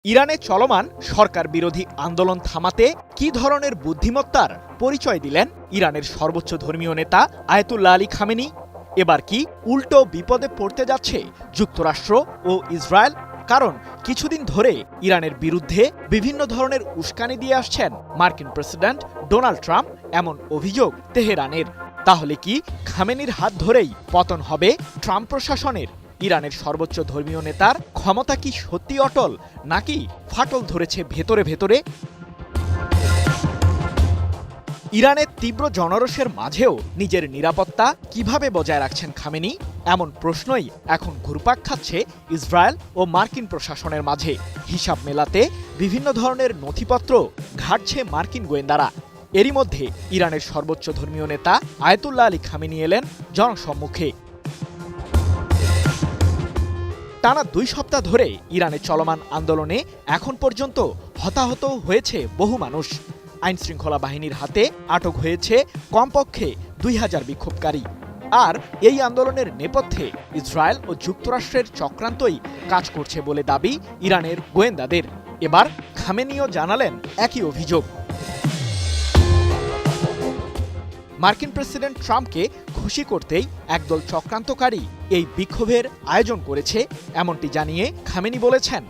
ইরানে চলমান সরকার বিরোধী আন্দোলন থামাতে কি ধরনের বুদ্ধিমত্তার পরিচয় দিলেন ইরানের সর্বোচ্চ ধর্মীয় নেতা আয়াতুল্লাহ আলী খামেনি? এবার কি উল্টো বিপদে পড়তে যাচ্ছে যুক্তরাষ্ট্র ও ইসরায়েল? কারণ কিছুদিন ধরে ইরানের বিরুদ্ধে বিভিন্ন ধরনের উস্কানি দিয়ে আসছেন মার্কিন প্রেসিডেন্ট ডোনাল্ড ট্রাম্প, এমন অভিযোগ তেহরানের। তাহলে কি খামেনির হাত ধরেই পতন হবে ট্রাম্প প্রশাসনের? ইরানের সর্বোচ্চ ধর্মীয় নেতার ক্ষমতা কি সত্যি অটল, নাকি ফাটল ধরেছে ভেতরে ভেতরে? ইরানের তীব্র জনরোষের মাঝেও নিজের নিরাপত্তা কিভাবে বজায় রাখছেন খামেনি, এমন প্রশ্নই এখন ঘুরপাক খাচ্ছে ইসরায়েল ও মার্কিন প্রশাসনের মাঝে। হিসাব মেলাতে বিভিন্ন ধরনের নথিপত্র ঘাটছে মার্কিন গোয়েন্দারা। এরই মধ্যে ইরানের সর্বোচ্চ ধর্মীয় নেতা আয়াতুল্লাহ আলী খামেনি এলেন জনসম্মুখে। টানা 2 সপ্তাহ ধরে ইরানে চলমান আন্দোলনে এখন পর্যন্ত হতাহত হয়েছে বহু মানুষ। আইনশৃঙ্খলা বাহিনীর হাতে আটক হয়েছে কমপক্ষে 2000 বিক্ষোভকারী। আর এই আন্দোলনের নেপথ্যে ইসরায়েল ও যুক্তরাষ্ট্রের চক্রান্তই কাজ করছে বলে দাবি ইরানের গোয়েন্দাদের। এবার খামেনিও জানালেন একই অভিযোগ। মার্কিন প্রেসিডেন্ট ট্রাম্পকে খুশি করতেই একদল চক্রান্তকারী এই বিক্ষোভের আয়োজন করেছে, এমনটি জানিয়ে খামেনি বলেছেন,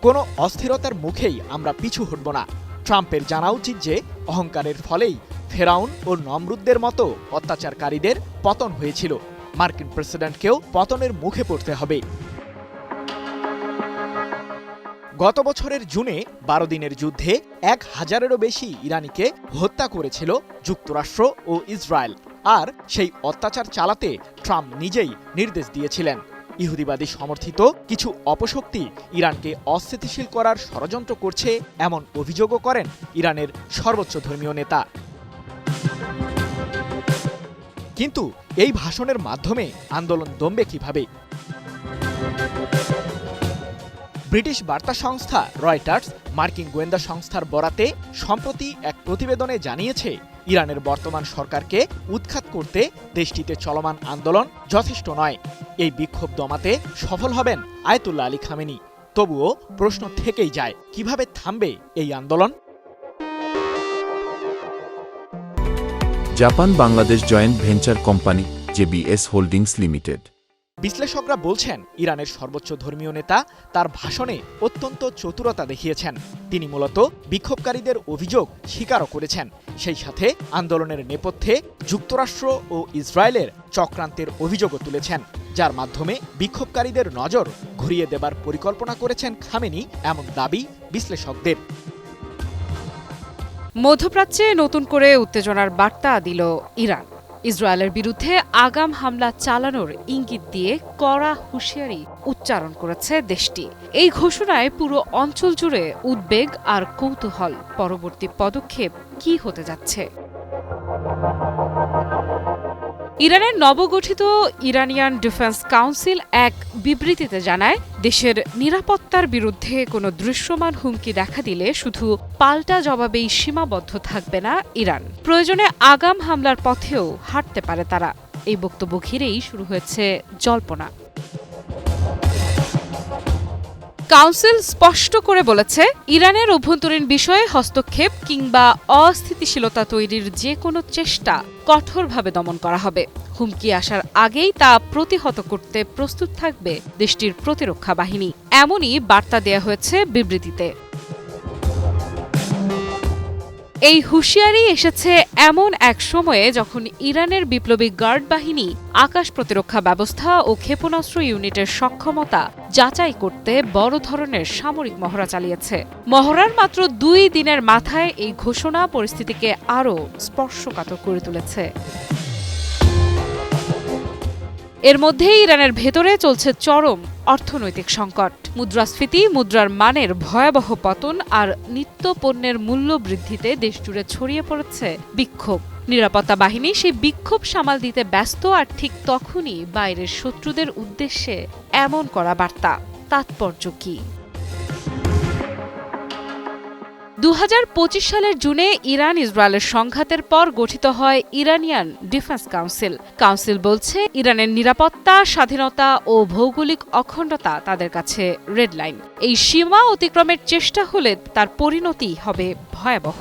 কোনো অস্থিরতার মুখেই আমরা পিছু হটব না। ট্রাম্পের জানা উচিত যে অহংকারের ফলেই ফেরাউন ও নমরুদদের মতো অত্যাচারকারীদের পতন হয়েছিল। মার্কিন প্রেসিডেন্টকেও পতনের মুখে পড়তে হবে। গত বছরের জুনে 12 দিনের যুদ্ধে 1000-এরও বেশি ইরানিকে হত্যা করেছিল যুক্তরাষ্ট্র ও ইসরায়েল। আর সেই অত্যাচার চালাতে ট্রাম্প নিজেই নির্দেশ দিয়েছিলেন। ইহুদিবাদী সমর্থিত কিছু অপশক্তি ইরানকে অস্থিতিশীল করার ষড়যন্ত্র করছে, এমন অভিযোগও করেন ইরানের সর্বোচ্চ ধর্মীয় নেতা। কিন্তু এই ভাষণের মাধ্যমে আন্দোলন দমবে কিভাবে? ব্রিটিশ বার্তা সংস্থা রয়টার্স মার্কিন গোয়েন্দা সংস্থার বরাতে সম্প্রতি এক প্রতিবেদনে জানিয়েছে, ইরানের বর্তমান সরকারকে উৎখাত করতে দেশটিতে চলমান আন্দোলন যথেষ্ট নয়। এই বিক্ষোভ দমাতে সফল হবেন আয়াতুল্লাহ আলী খামেনি। তবুও প্রশ্ন থেকেই যায়, কিভাবে থামবে এই আন্দোলন? Japan Bangladesh joint venture company JBS holdings limited. বিশ্লেষকরা বলছেন, ইরানের সর্বোচ্চ ধর্মীয় নেতা তার ভাষণে অত্যন্ত চতুরতা দেখিয়েছেন। তিনি মূলত বিক্ষোভকারীদের অভিযোগ স্বীকারও করেছেন। সেই সাথে আন্দোলনের নেপথ্যে যুক্তরাষ্ট্র ও ইসরায়েলের চক্রান্তের অভিযোগও তুলেছেন, যার মাধ্যমে বিক্ষোভকারীদের নজর ঘুরিয়ে দেবার পরিকল্পনা করেছেন খামেনি, এমন দাবি বিশ্লেষকদের। মধ্যপ্রাচ্যে নতুন করে উত্তেজনার বার্তা দিল ইরান। ইসরায়েলের বিরুদ্ধে আগাম হামলা চালানোর ইঙ্গিত দিয়ে কড়া হুঁশিয়ারি উচ্চারণ করেছে দেশটি। এই ঘোষণায় পুরো অঞ্চল জুড়ে উদ্বেগ আর কৌতূহল, পরবর্তী পদক্ষেপ কি হতে যাচ্ছে। ইরানের নবগঠিত ইরানিয়ান ডিফেন্স কাউন্সিল এক বিবৃতিতে জানায়, দেশের নিরাপত্তার বিরুদ্ধে কোনো দৃশ্যমান হুমকি দেখা দিলে শুধু পাল্টা জবাবেই সীমাবদ্ধ থাকবে না ইরান, প্রয়োজনে আগাম হামলার পথেও হাঁটতে পারে তারা। এই বক্তব্য ঘিরেই শুরু হয়েছে জল্পনা। কাউন্সিল স্পষ্ট করে বলেছে, ইরানের অভ্যন্তরীণ বিষয়ে হস্তক্ষেপ কিংবা অস্থিতিশীলতা তৈরির যে কোনো চেষ্টা কঠোরভাবে দমন করা হবে। হুমকি আসার আগেই তা প্রতিহত করতে প্রস্তুত থাকবে দেশটির প্রতিরক্ষা বাহিনী, এমনই বার্তা দেয়া হয়েছে বিবৃতিতে। এই হুঁশিয়ারি এসেছে এমন এক সময়ে যখন ইরানের বিপ্লবী গার্ড বাহিনী আকাশ প্রতিরক্ষা ব্যবস্থা ও ক্ষেপণাস্ত্র ইউনিটের সক্ষমতা যাচাই করতে বড় ধরনের সামরিক মহড়া চালিয়েছে। মহড়ার মাত্র 2 দিনের মাথায় এই ঘোষণা পরিস্থিতিকে আরও স্পর্শকাতর করে তুলেছে। এর মধ্যেই ইরানের ভেতরে চলছে চরম অর্থনৈতিক সংকট। মুদ্রাস্ফীতি, মুদ্রার মানের ভয়াবহ পতন আর নিত্য পণ্যের মূল্য বৃদ্ধিতে দেশজুড়ে ছড়িয়ে পড়েছে বিক্ষোভ। নিরাপত্তা বাহিনী সেই বিক্ষোভ সামাল দিতে ব্যস্ত, আর ঠিক তখনই বাইরের শত্রুদের উদ্দেশ্যে এমন করা বার্তা। তাৎপর্য কি? 2025 সালের জুনে ইরান ইসরায়েলের সংঘাতের পর গঠিত হয় ইরানিয়ান ডিফেন্স কাউন্সিল। কাউন্সিল বলছে ইরানের নিরাপত্তা, স্বাধীনতা ও ভৌগোলিক অখণ্ডতা তাদের কাছে রেড লাইন। এই সীমা অতিক্রমের চেষ্টা হলে তার পরিণতি হবে ভয়াবহ।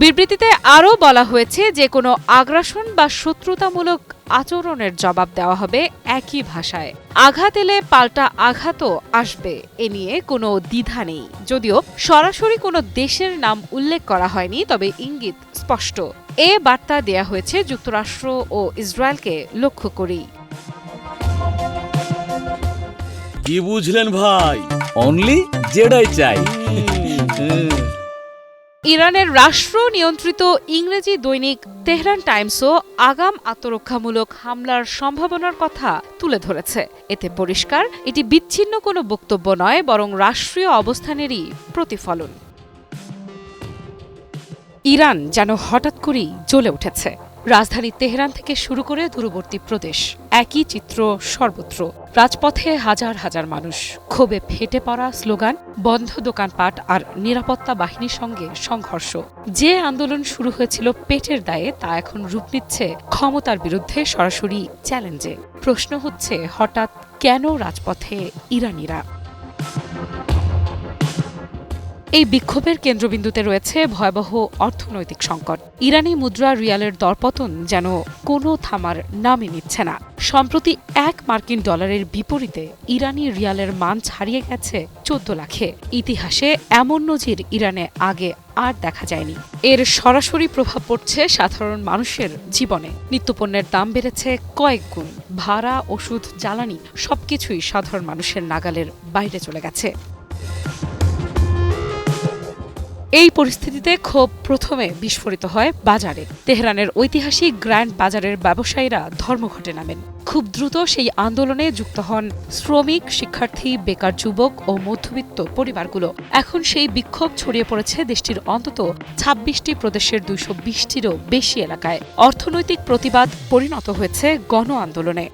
বিবৃতিতে আরও বলা হয়েছে যে কোনো আগ্রাসন বা শত্রুতামূলক আচরণের জবাব দেওয়া হবে একই ভাষায়। আঘাত এলে পাল্টা আঘাতও আসবে, এ নিয়ে কোনো দ্বিধা নেই। যদিও সরাসরি কোনো দেশের নাম উল্লেখ করা হয়নি, তবে ইঙ্গিত স্পষ্ট। এ বার্তা দেয়া হয়েছে যুক্তরাষ্ট্র ও ইসরায়েলকে লক্ষ্য করেই। কি বুঝলেন ভাই? অনলি যেটাই চাই। ইরানের রাষ্ট্র নিয়ন্ত্রিত ইংরেজি দৈনিক তেহরান টাইমসও আগাম আত্মরক্ষামূলক হামলার সম্ভাবনার কথা তুলে ধরেছে। এতে পরিষ্কার, এটি বিচ্ছিন্ন কোনো বক্তব্য নয়, বরং রাষ্ট্রীয় অবস্থানেরই প্রতিফলন। ইরান যেন হঠাৎ করেই জ্বলে উঠেছে। রাজধানী তেহরান থেকে শুরু করে দূরবর্তী প্রদেশ, একই চিত্র সর্বত্র। রাজপথে হাজার হাজার মানুষ, ক্ষোভে ফেটে পড়া স্লোগান, বন্ধ দোকানপাট আর নিরাপত্তা বাহিনীর সঙ্গে সংঘর্ষ। যে আন্দোলন শুরু হয়েছিল পেটের দায়ে, তা এখন রূপ নিচ্ছে ক্ষমতার বিরুদ্ধে সরাসরি চ্যালেঞ্জে। প্রশ্ন হচ্ছে, হঠাৎ কেন রাজপথে ইরানিরা? এই বিক্ষোভের কেন্দ্রবিন্দুতে রয়েছে ভয়াবহ অর্থনৈতিক সংকট। ইরানি মুদ্রা রিয়ালের দরপতন যেন কোনো থামার নামই নিচ্ছে না। সম্প্রতি 1 মার্কিন ডলারের বিপরীতে ইরানি রিয়ালের মান ছাড়িয়ে গেছে 14 লাখে। ইতিহাসে এমন নজির ইরানে আগে আর দেখা যায়নি। এর সরাসরি প্রভাব পড়ছে সাধারণ মানুষের জীবনে। নিত্যপণ্যের দাম বেড়েছে কয়েক গুণ। ভাড়া, ওষুধ, জ্বালানি সবকিছুই সাধারণ মানুষের নাগালের বাইরে চলে গেছে। এই পরিস্থিতিতে ক্ষোভ প্রথমে বিস্ফোরিত হয় বাজারে। তেহরানের ঐতিহাসিক গ্র্যান্ড বাজারের ব্যবসায়ীরা ধর্মঘটে নামেন। খুব দ্রুত সেই আন্দোলনে যুক্ত হন শ্রমিক, শিক্ষার্থী, বেকার যুবক ও মধ্যবিত্ত পরিবারগুলো। এখন সেই বিক্ষোভ ছড়িয়ে পড়েছে দেশটির অন্তত 26টি প্রদেশের 220টিরও বেশি এলাকায়। অর্থনৈতিক প্রতিবাদ পরিণত হয়েছে গণ আন্দোলনে।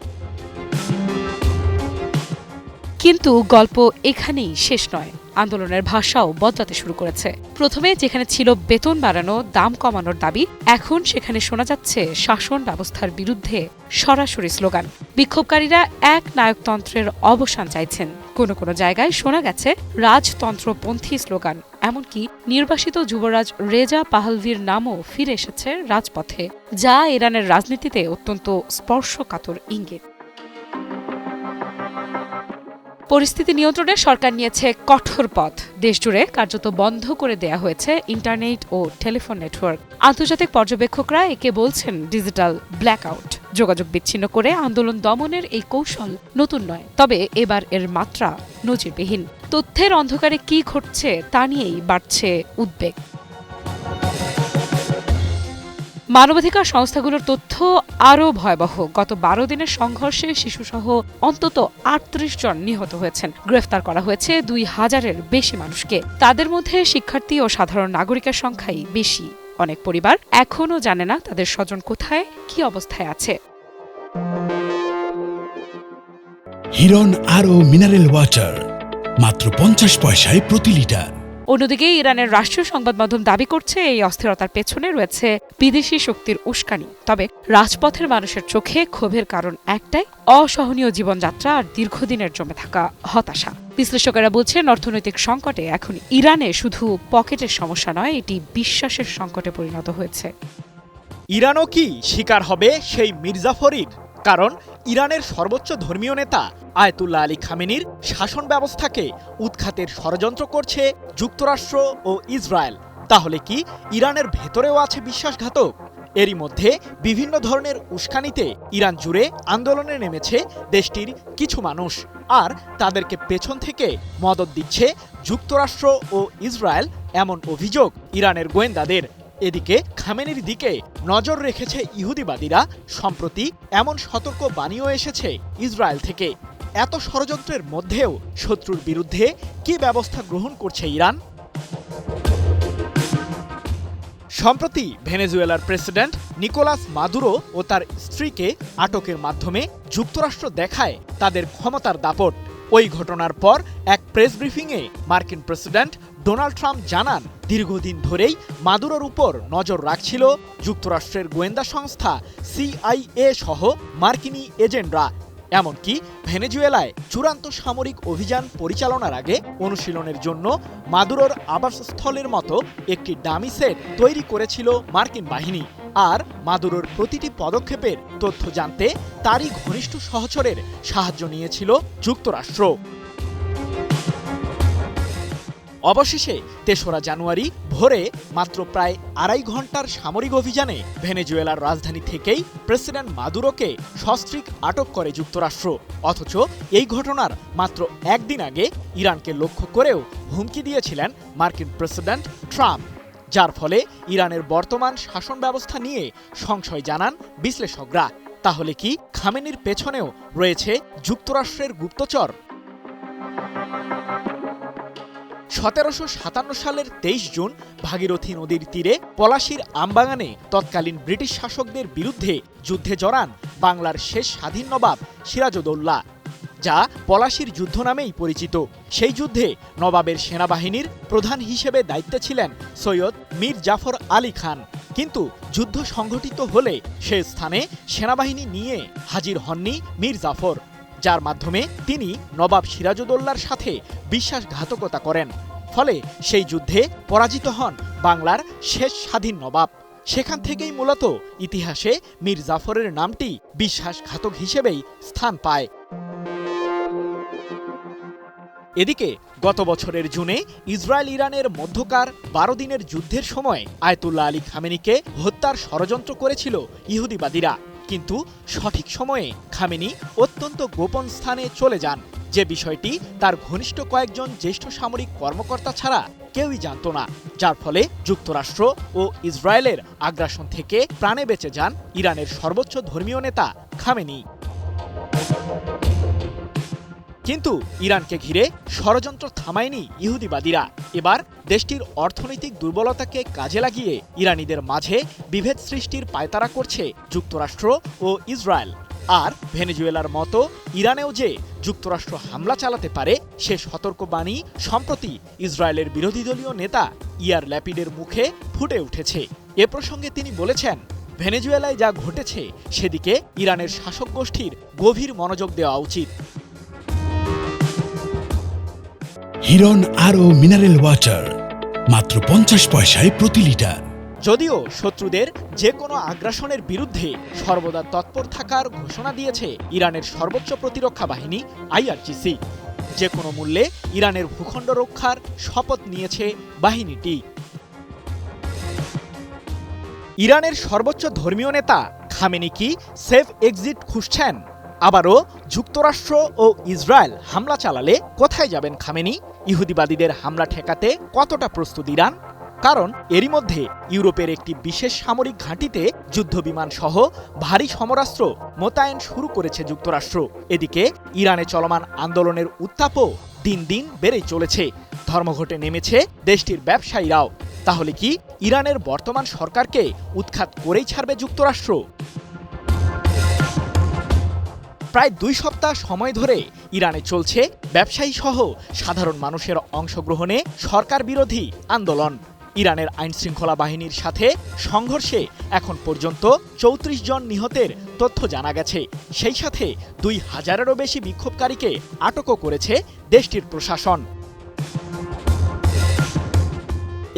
কিন্তু গল্প এখানেই শেষ নয়। আন্দোলনের ভাষাও বদলাতে শুরু করেছে। প্রথমে যেখানে ছিল বেতন বাড়ানো, দাম কমানোর দাবি, এখন সেখানে শোনা যাচ্ছে শাসন ব্যবস্থার বিরুদ্ধে সরাসরি স্লোগান। বিক্ষোভকারীরা এক নায়কতন্ত্রের অবসান চাইছেন। কোনো কোনো জায়গায় শোনা গেছে রাজতন্ত্রপন্থী স্লোগান। এমনকি নির্বাসিত যুবরাজ রেজা পাহলভির নামও ফিরে এসেছে রাজপথে, যা ইরানের রাজনীতিতে অত্যন্ত স্পর্শকাতর ইঙ্গিত। পরিস্থিতি নিয়ন্ত্রণে সরকার নিয়েছে কঠোর পথ। দেশজুড়ে কার্যত বন্ধ করে দেয়া হয়েছে ইন্টারনেট ও টেলিফোন নেটওয়ার্ক। আন্তর্জাতিক পর্যবেক্ষকরা একে বলছেন ডিজিটাল ব্ল্যাকআউট। যোগাযোগ বিচ্ছিন্ন করে আন্দোলন দমনের এই কৌশল নতুন নয়, তবে এবার এর মাত্রা নজিরবিহীন। তথ্যের অন্ধকারে কি ঘটছে তা নিয়েই বাড়ছে উদ্বেগ। মানবাধিকার সংস্থাগুলোর তথ্য আরও ভয়াবহ। গত 12 দিনের সংঘর্ষে শিশুসহ অন্তত 38 জন নিহত হয়েছেন। গ্রেফতার করা হয়েছে 2000-এর বেশি মানুষকে। তাদের মধ্যে শিক্ষার্থী ও সাধারণ নাগরিকের সংখ্যাই বেশি। অনেক পরিবার এখনও জানে না তাদের স্বজন কোথায়, কি অবস্থায় আছে। হিরন আরও মিনারেল ওয়াটার মাত্র 50 পয়সায় প্রতি লিটার। অন্যদিকে ইরানের রাষ্ট্রীয় সংবাদ মাধ্যম দাবি করছে এই অস্থিরতার পেছনে রয়েছে বিদেশি শক্তির উস্কানি। তবে রাজপথের মানুষের চোখে ক্ষোভের কারণ একটাই, অসহনীয় জীবনযাত্রা আর দীর্ঘদিনের জমে থাকা হতাশা। বিশ্লেষকেরা বলছেন, অর্থনৈতিক সংকটে এখন ইরানে শুধু পকেটের সমস্যা নয়, এটি বিশ্বাসের সংকটে পরিণত হয়েছে। ইরানও কি শিকার হবে সেই মির্জাফরির? কারণ ইরানের সর্বোচ্চ ধর্মীয় নেতা আয়াতুল্লাহ আলী খামেনির শাসন ব্যবস্থাকে উৎখাতের ষড়যন্ত্র করছে যুক্তরাষ্ট্র ও ইসরায়েল। তাহলে কি ইরানের ভেতরেও আছে বিশ্বাসঘাতক? এরই মধ্যে বিভিন্ন ধরনের উস্কানিতে ইরান জুড়ে আন্দোলনে নেমেছে দেশটির কিছু মানুষ, আর তাদেরকে পেছন থেকে মদদ দিচ্ছে যুক্তরাষ্ট্র ও ইসরায়েল, এমন অভিযোগ ইরানের গোয়েন্দাদের। এদিকে খামেনির দিকে নজর রেখেছে ইহুদিবাদীরা। সম্প্রতি এমন সতর্ক বাণীও এসেছে ইসরায়েল থেকে। এত ষড়যন্ত্রের মধ্যেও শত্রুর বিরুদ্ধে কি ব্যবস্থা গ্রহণ করছে ইরান? সম্প্রতি ভেনেজুয়েলার প্রেসিডেন্ট নিকোলাস মাদুরো ও তার স্ত্রীকে আটকের মাধ্যমে যুক্তরাষ্ট্র দেখায় তাদের ক্ষমতার দাপট। ওই ঘটনার পর এক প্রেস ব্রিফিংয়ে মার্কিন প্রেসিডেন্ট ডোনাল্ড ট্রাম্প জানান, দীর্ঘদিন ধরেই মাদুরোর উপর নজর রাখছিল যুক্তরাষ্ট্রের গোয়েন্দা সংস্থা CIA সহ মার্কিনী এজেন্টরা। এমনকি ভেনেজুয়েলায় চূড়ান্ত সামরিক অভিযান পরিচালনার আগে অনুশীলনের জন্য মাদুরোর আবাসস্থলের মতো একটি ডামি সেট তৈরি করেছিল মার্কিন বাহিনী। আর মাদুরোর প্রতিটি পদক্ষেপের তথ্য জানতে তারই ঘনিষ্ঠ সহচরের সাহায্য নিয়েছিল যুক্তরাষ্ট্র। অবশেষে ৩রা জানুয়ারি ভোরে মাত্র প্রায় ২.৫ ঘন্টার সামরিক অভিযানে ভেনেজুয়েলার রাজধানী থেকেই প্রেসিডেন্ট মাদুরোকে সস্ত্রীক আটক করে যুক্তরাষ্ট্র। অথচ এই ঘটনার মাত্র একদিন আগে ইরানকে লক্ষ্য করেও হুমকি দিয়েছিলেন মার্কিন প্রেসিডেন্ট ট্রাম্প, যার ফলে ইরানের বর্তমান শাসন ব্যবস্থা নিয়ে সংশয় জানান বিশ্লেষকরা। তাহলে কি খামেনির পেছনেও রয়েছে যুক্তরাষ্ট্রের গুপ্তচর? ১৭৫৭ সালের ২৩ জুন ভাগীরথী নদীর তীরে পলাশীর আমবাগানে তৎকালীন ব্রিটিশ শাসকদের বিরুদ্ধে যুদ্ধে জড়ান বাংলার শেষ স্বাধীন নবাব সিরাজউদ্দৌলা, যা পলাশীর যুদ্ধ নামেই পরিচিত। সেই যুদ্ধে নবাবের সেনাবাহিনীর প্রধান হিসেবে দায়িত্বে ছিলেন সৈয়দ মীর জাফর আলী খান। কিন্তু যুদ্ধ সংঘটিত হলে সে স্থানে সেনাবাহিনী নিয়ে হাজির হননি মীর জাফর, যার মাধ্যমে তিনি নবাব সিরাজউদ্দৌলার সাথে বিশ্বাসঘাতকতা করেন। ফলে সেই যুদ্ধে পরাজিত হন বাংলার শেষ স্বাধীন নবাব। সেখান থেকেই মূলত ইতিহাসে মীর জাফরের নামটি বিশ্বাসঘাতক হিসেবেই স্থান পায়। এদিকে গত বছরের জুনে ইসরায়েল ইরানের মধ্যকার ১২ দিনের যুদ্ধের সময় আয়াতুল্লাহ আলী খামেনিকে হত্যার ষড়যন্ত্র করেছিল ইহুদিবাদীরা। কিন্তু সঠিক সময়ে খামেনি অত্যন্ত গোপন স্থানে চলে যান, যে বিষয়টি তার ঘনিষ্ঠ কয়েকজন জ্যেষ্ঠ সামরিক কর্মকর্তা ছাড়া কেউই জানত না, যার ফলে যুক্তরাষ্ট্র ও ইসরায়েলের আগ্রাসন থেকে প্রাণে বেঁচে যান ইরানের সর্বোচ্চ ধর্মীয় নেতা খামেনি। কিন্তু ইরানকে ঘিরে ষড়যন্ত্র থামায়নি ইহুদিবাদীরা। এবার দেশটির অর্থনৈতিক দুর্বলতাকে কাজে লাগিয়ে ইরানিদের মাঝে বিভেদ সৃষ্টির পায়তারা করছে যুক্তরাষ্ট্র ও ইসরায়েল। আর ভেনেজুয়েলার মতো ইরানেও যে যুক্তরাষ্ট্র হামলা চালাতে পারে সে সতর্কবাণী সম্প্রতি ইসরায়েলের বিরোধী দলীয় নেতা ইয়ার ল্যাপিডের মুখে ফুটে উঠেছে। এ প্রসঙ্গে তিনি বলেছেন, ভেনেজুয়েলায় যা ঘটেছে সেদিকে ইরানের শাসক গোষ্ঠীর গভীর মনোযোগ দেওয়া উচিত। হিরন আরও মিনারেল ওয়াটার মাত্র ৫০ পয়সায় প্রতি লিটার। যদিও শত্রুদের যে কোনো আগ্রাসনের বিরুদ্ধে সর্বদা তৎপর থাকার ঘোষণা দিয়েছে ইরানের সর্বোচ্চ প্রতিরক্ষা বাহিনী IRGC, যে কোনো মূল্যে ইরানের ভূখণ্ড রক্ষার শপথ নিয়েছে বাহিনীটি। ইরানের সর্বোচ্চ ধর্মীয় নেতা খামেনি কি সেফ এক্সিট খুঁজছেন? আবারও যুক্তরাষ্ট্র ও ইসরায়েল হামলা চালালে কোথায় যাবেন খামেনি? ইহুদিবাদীদের হামলা ঠেকাতে কতটা প্রস্তুত ইরান? কারণ এরই মধ্যে ইউরোপের একটি বিশেষ সামরিক ঘাঁটিতে যুদ্ধবিমান সহ ভারী সমরাস্ত্র মোতায়েন শুরু করেছে যুক্তরাষ্ট্র। এদিকে ইরানে চলমান আন্দোলনের উত্তাপও দিন দিন বেড়েই চলেছে। ধর্মঘটে নেমেছে দেশটির ব্যবসায়ীরাও। তাহলে কি ইরানের বর্তমান সরকারকে উৎখাত করেই ছাড়বে যুক্তরাষ্ট্র? প্রায় ২ সপ্তাহ সময় ধরে ইরানে চলছে ব্যবসায়ী সহ সাধারণ মানুষের অংশগ্রহণে সরকার বিরোধী আন্দোলন। ইরানের আইনশৃঙ্খলা বাহিনীর সাথে সংঘর্ষে এখন পর্যন্ত ৩৪ জন নিহতের তথ্য জানা গেছে। সেই সাথে ২,০০০-এরও বেশি বিক্ষোভকারীকে আটকও করেছে দেশটির প্রশাসন।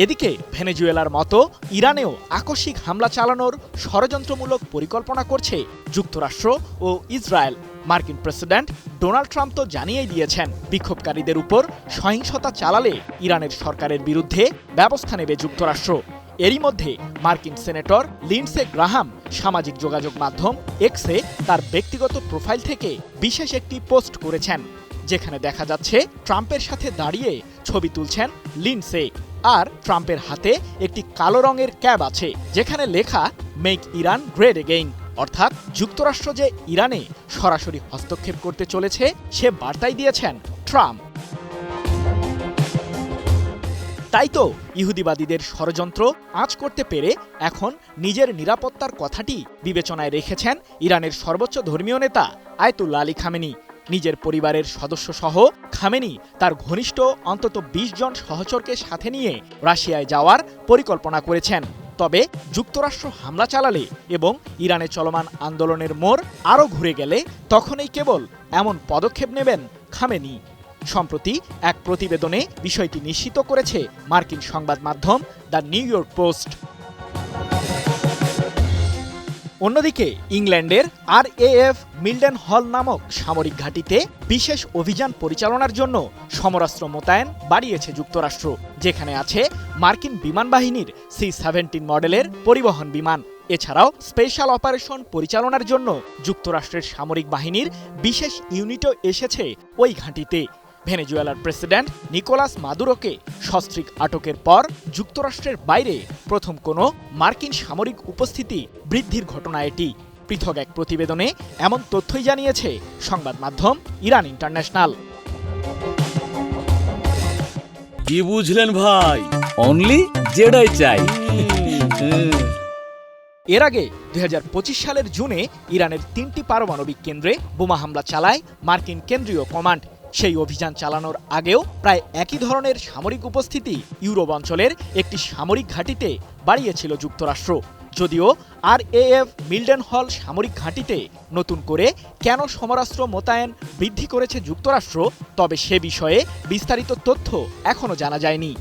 এদিকে ভেনেজুয়েলার মতো ইরানেও আকস্মিক হামলা চালানোর ষড়যন্ত্রমূলক পরিকল্পনা করছে যুক্তরাষ্ট্র ও ইসরায়েল। মার্কিন প্রেসিডেন্ট ডোনাল্ড ট্রাম্প তো জানিয়েই দিয়েছেন, বিক্ষোভকারীদের উপর সহিংসতা চালালে ইরানের সরকারের বিরুদ্ধে ব্যবস্থা নেবে যুক্তরাষ্ট্র। এরই মধ্যে মার্কিন সেনেটর লিন্ডসে গ্রাহাম সামাজিক যোগাযোগ মাধ্যম এক্সে তার ব্যক্তিগত প্রোফাইল থেকে বিশেষ একটি পোস্ট করেছেন, যেখানে দেখা যাচ্ছে ট্রাম্পের সাথে দাঁড়িয়ে ছবি তুলছেন লিন্ডসে। আর ট্রাম্পের হাতে একটি কালো রঙের ক্যাব আছে, যেখানে লেখা মেক ইরান গ্রেট এগেইন, অর্থাৎ যুক্তরাষ্ট্র যে ইরানে সরাসরি হস্তক্ষেপ করতে চলেছে সে বার্তাই দিয়েছেন ট্রাম্প। তাই তো ইহুদিবাদীদের ষড়যন্ত্র আঁচ করতে পেরে এখন নিজের নিরাপত্তার কথাটি বিবেচনায় রেখেছেন ইরানের সর্বোচ্চ ধর্মীয় নেতা আয়াতুল্লাহ আলী খামেনি। নিজের পরিবারের সদস্যসহ খামেনি তার ঘনিষ্ঠ অন্তত ২০ জন সহচরকে সাথে নিয়ে রাশিয়ায় যাওয়ার পরিকল্পনা করেছেন। তবে যুক্তরাষ্ট্র হামলা চালালে এবং ইরানে চলমান আন্দোলনের মোড় আরও ঘুরে গেলে তখনই কেবল এমন পদক্ষেপ নেবেন খামেনি। সম্প্রতি এক প্রতিবেদনে বিষয়টি নিশ্চিত করেছে মার্কিন সংবাদ মাধ্যম দ্য নিউ ইয়র্ক পোস্ট। অন্যদিকে ইংল্যান্ডের RAF মিল্ডেন হল নামক সামরিক ঘাঁটিতে বিশেষ অভিযান পরিচালনার জন্য সমরাস্ত্র মোতায়েন বাড়িয়েছে যুক্তরাষ্ট্র, যেখানে আছে মার্কিন বিমান বাহিনীর C-17 মডেলের পরিবহন বিমান। এছাড়াও স্পেশাল অপারেশন পরিচালনার জন্য যুক্তরাষ্ট্রের সামরিক বাহিনীর বিশেষ ইউনিটও এসেছে ওই ঘাঁটিতে। ভেনেজুয়েলার প্রেসিডেন্ট নিকোলাস মাদুরোকে সস্ত্রীক আটকের পর যুক্তরাষ্ট্রের বাইরে প্রথম কোনো মার্কিন সামরিক উপস্থিতি বৃদ্ধির ঘটনা এটি। পৃথক এক প্রতিবেদনে এমন তথ্যই জানিয়েছে সংবাদ মাধ্যম ইরান ইন্টারন্যাশনাল। কি বুঝলেন ভাই? অনলি যেটাই চাই। এর আগে 2025 সালের জুনে ইরানের 3টি পারমাণবিক কেন্দ্রে বোমা হামলা চালায় মার্কিন কেন্দ্রীয় কমান্ড। সেই অভিযান চালানোর আগেও প্রায় একই ধরনের সামরিক উপস্থিতি ইউরোপ অঞ্চলের একটি সামরিক ঘাঁটিতে বাড়িয়েছিল যুক্তরাষ্ট্র। যদিও RAF মিল্ডেন হল সামরিক ঘাঁটিতে নতুন করে কেন সমরাস্ত্র মোতায়েন বৃদ্ধি করেছে যুক্তরাষ্ট্র, তবে সে বিষয়ে বিস্তারিত তথ্য এখনো জানা যায়নি।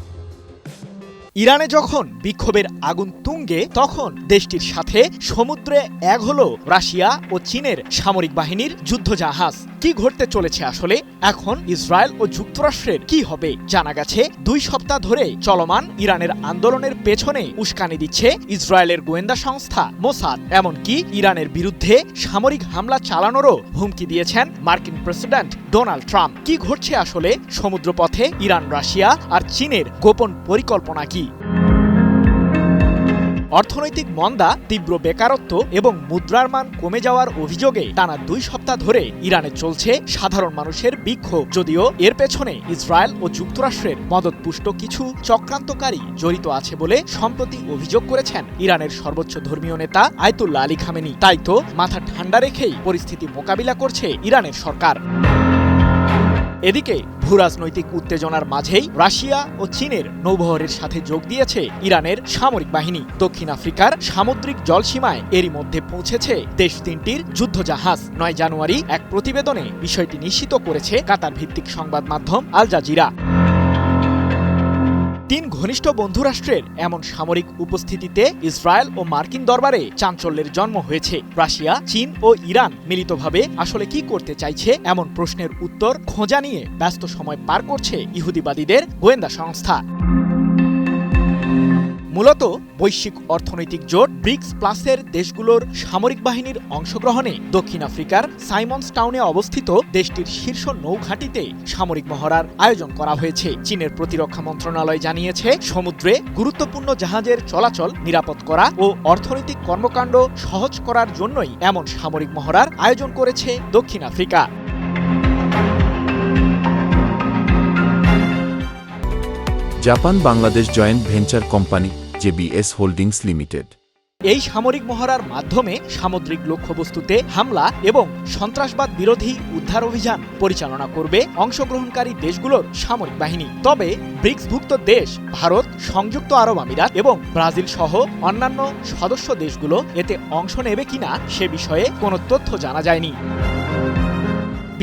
ইরানে যখন বিক্ষোভের আগুন তুঙ্গে, তখন দেশটির সাথে সমুদ্রে এক হলো রাশিয়া ও চীনের সামরিক বাহিনীর যুদ্ধজাহাজ। কি ঘটতে চলেছে আসলে? এখন ইসরায়েল ও যুক্তরাষ্ট্রের কি হবে? জানা গেছে 2 সপ্তাহ ধরে চলমান ইরানের আন্দোলনের পেছনে উস্কানি দিচ্ছে ইসরায়েলের গোয়েন্দা সংস্থা মোসাদ। এমনকি ইরানের বিরুদ্ধে সামরিক হামলা চালানোরও হুমকি দিয়েছেন মার্কিন প্রেসিডেন্ট ডোনাল্ড ট্রাম্প। কি ঘটছে আসলে সমুদ্রপথে? ইরান, রাশিয়া আর চীনের গোপন পরিকল্পনা কি? অর্থনৈতিক মন্দা, তীব্র বেকারত্ব এবং মুদ্রার মান কমে যাওয়ার অভিযোগে টানা 2 সপ্তাহ ধরে ইরানে চলছে সাধারণ মানুষের বিক্ষোভ। যদিও এর পেছনে ইসরায়েল ও যুক্তরাষ্ট্রের মদতপুষ্ট কিছু চক্রান্তকারী জড়িত আছে বলে সম্প্রতি অভিযোগ করেছেন ইরানের সর্বোচ্চ ধর্মীয় নেতা আয়াতুল্লাহ আলী খামেনি। তাই তো মাথা ঠান্ডা রেখেই পরিস্থিতি মোকাবিলা করছে ইরানের সরকার। এদিকে ভূরাজনৈতিক উত্তেজনার মাঝেই রাশিয়া ও চীনের নৌবহরের সাথে যোগ দিয়েছে ইরানের সামরিক বাহিনী। দক্ষিণ আফ্রিকার সামুদ্রিক জলসীমায় এরই মধ্যে পৌঁছেছে দেশ 3টির যুদ্ধজাহাজ। 9 জানুয়ারি এক প্রতিবেদনে বিষয়টি নিশ্চিত করেছে কাতার ভিত্তিক সংবাদ মাধ্যম আল জাজিরা। 3 ঘনিষ্ঠ বন্ধুরাষ্ট্রের এমন সামরিক উপস্থিতিতে ইসরায়েল ও মার্কিন দরবারে চাঞ্চল্যের জন্ম হয়েছে। রাশিয়া, চীন ও ইরান মিলিতভাবে আসলে কি করতে চাইছে, এমন প্রশ্নের উত্তর খোঁজা নিয়ে ব্যস্ত সময় পার করছে ইহুদিবাদীদের গোয়েন্দা সংস্থা। মূলত বৈশ্বিক অর্থনৈতিক জোট ব্রিক্স প্লাসের দেশগুলোর সামরিক বাহিনীর অংশগ্রহণে দক্ষিণ আফ্রিকার সাইমন্স টাউনে অবস্থিত দেশটির শীর্ষ নৌঘাঁটিতে সামরিক মহড়ার আয়োজন করা হয়েছে। চীনের প্রতিরক্ষা মন্ত্রণালয় জানিয়েছে, সমুদ্রে গুরুত্বপূর্ণ জাহাজের চলাচল নিরাপদ করা ও অর্থনৈতিক কর্মকাণ্ড সহজ করার জন্যই এমন সামরিক মহড়ার আয়োজন করেছে দক্ষিণ Africa. Japan Bangladesh joint venture company JBS holdings limited এই সামরিক মহড়ার মাধ্যমে সামুদ্রিক লক্ষ্যবস্তুতে হামলা এবং সন্ত্রাসবাদ বিরোধী উদ্ধার অভিযান পরিচালনা করবে অংশগ্রহণকারী দেশগুলোর সামরিক বাহিনী। তবে ব্রিক্সভুক্ত দেশ ভারত, সংযুক্ত আরব আমিরাত এবং ব্রাজিল সহ অন্যান্য সদস্য দেশগুলো এতে অংশ নেবে কিনা সে বিষয়ে কোনো তথ্য জানা যায়নি।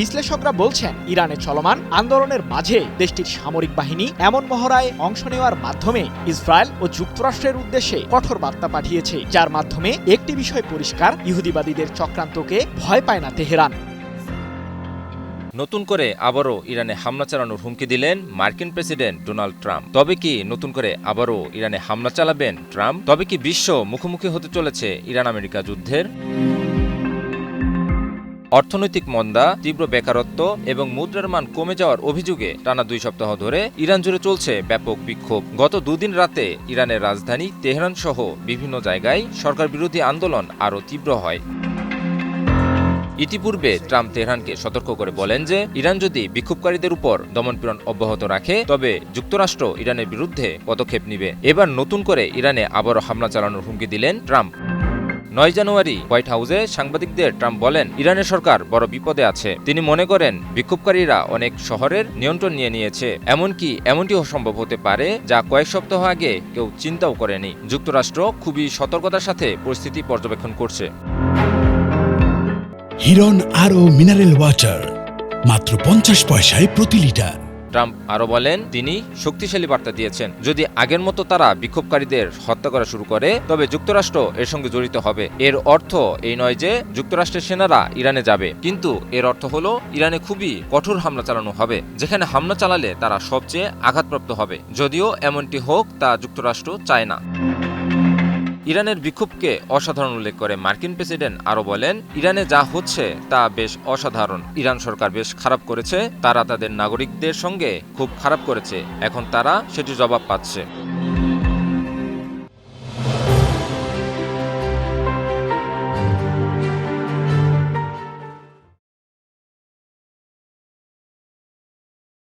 বিশ্লেষকরা বলছেন, ইরানে চলমান আন্দোলনের মাঝে দেশটির সামরিক বাহিনী এমন মহড়ায় অংশ নেওয়ার মাধ্যমে ইসরায়েল ও যুক্তরাষ্ট্রের উদ্দেশ্যে কঠোর বার্তা পাঠিয়েছে, যার মাধ্যমে একটি বিষয় পরিষ্কার, ইহুদিবাদীদের চক্রান্তকে ভয় পায় না তেহরান। নতুন করে আবারও ইরানে হামলা চালানোর হুমকি দিলেন মার্কিন প্রেসিডেন্ট ডোনাল্ড ট্রাম্প। তবে কি নতুন করে আবারও ইরানে হামলা চালাবেন ট্রাম্প? তবে কি বিশ্ব মুখোমুখি হতে চলেছে ইরান আমেরিকা যুদ্ধের? অর্থনৈতিক মন্দা, তীব্র বেকারত্ব এবং মুদ্রার মান কমে যাওয়ার অভিযোগে টানা 2 সপ্তাহ ধরে ইরান জুড়ে চলছে ব্যাপক বিক্ষোভ। গত 2 দিন রাতে ইরানের রাজধানী তেহরান সহ বিভিন্ন জায়গায় সরকার বিরোধী আন্দোলন আরও তীব্র হয়। ইতিপূর্বে ট্রাম্প তেহরানকে সতর্ক করে বলেন যে ইরান যদি বিক্ষোভকারীদের উপর দমনপীড়ন অব্যাহত রাখে তবে যুক্তরাষ্ট্র ইরানের বিরুদ্ধে পদক্ষেপ নেবে। এবার নতুন করে ইরানে আবারও হামলা চালানোর হুমকি দিলেন ট্রাম্প। 9 জানুয়ারি হোয়াইট হাউসে সাংবাদিকদের ট্রাম্প বলেন, ইরানের সরকার বড় বিপদে আছে। তিনি মনে করেন বিক্ষোভকারীরা অনেক শহরের নিয়ন্ত্রণ নিয়ে নিয়েছে, এমনটিও সম্ভব হতে পারে যা কয়েক সপ্তাহ আগে কেউ চিন্তাও করেনি। যুক্তরাষ্ট্র খুবই সতর্কতার সাথে পরিস্থিতি পর্যবেক্ষণ করছে। হিরন আরও মিনারেল ওয়াটার মাত্র 50 পয়সায় প্রতি লিটার। ট্রাম্প আরও বলেন, তিনি শক্তিশালী বার্তা দিয়েছেন, যদি আগের মতো তারা বিক্ষোভকারীদের হত্যা করা শুরু করে তবে যুক্তরাষ্ট্র এর সঙ্গে জড়িত হবে। এর অর্থ এই নয় যে যুক্তরাষ্ট্রের সেনারা ইরানে যাবে, কিন্তু এর অর্থ হলো ইরানে খুবই কঠোর হামলা চালানো হবে, যেখানে হামলা চালালে তারা সবচেয়ে আঘাতপ্রাপ্ত হবে। যদিও এমনটি হোক তা যুক্তরাষ্ট্র চায় না। ইরানের বিক্ষোভকে অসাধারণ উল্লেখ করে মার্কিন প্রেসিডেন্ট আরও বলেন, ইরানে যা হচ্ছে তা বেশ অসাধারণ। ইরান সরকার বেশ খারাপ করেছে, তারা তাদের নাগরিকদের সঙ্গে খুব খারাপ করেছে, এখন তারা সেটির জবাব পাচ্ছে।